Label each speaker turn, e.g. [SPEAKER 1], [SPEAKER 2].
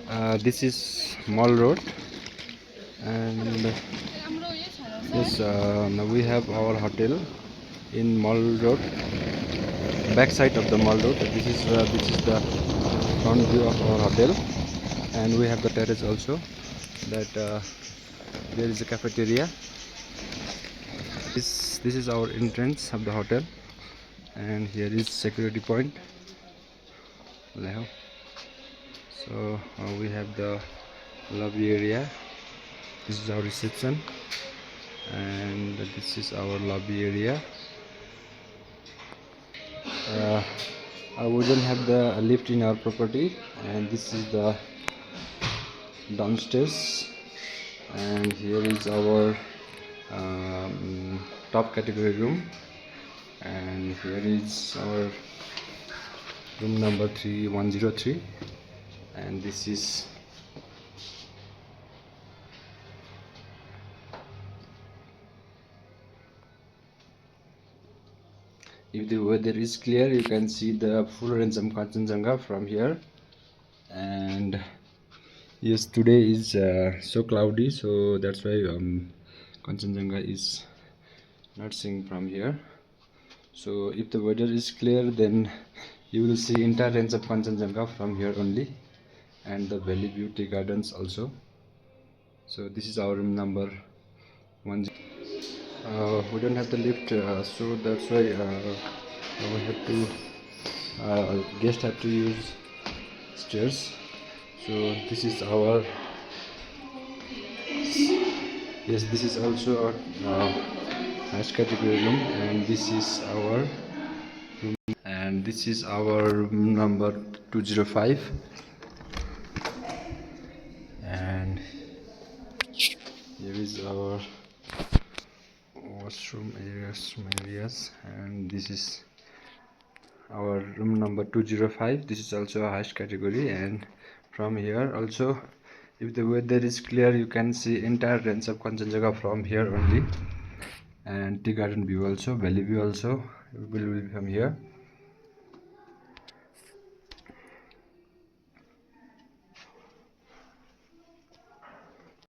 [SPEAKER 1] This is Mall Road, and yes, we have our hotel in Mall Road, back side of the Mall Road. This is the front view of our hotel, and we have the terrace also. That there is a cafeteria. This is our entrance of the hotel, and here is security point. Now, so we have the lobby area. This is our reception, and this is our lobby area. uh, we don't have the lift in our property, and this is the downstairs, and here is our top category room, and here is our room number 3103, and this is if the weather is clear, you can see the full range of Kanchenjunga from here. And yes, today is so cloudy, so that's why Kanchenjunga is not seen from here. So if the weather is clear, then you will see entire range of Kanchenjunga from here only, and the Valley View Tea Gardens also. So this is our room number 1. We don't have the lift, so that's why we have to guests have to use stairs. So this is our, yes, this is also our highest category room, and this is our room, and this is our room number 205, and here is our washroom areas, and this is our room number 205. This is also a highest category, and from here also, if the weather is clear, you can see entire range of Kanchenjunga from here only, and tea garden view also, valley view also will be from here.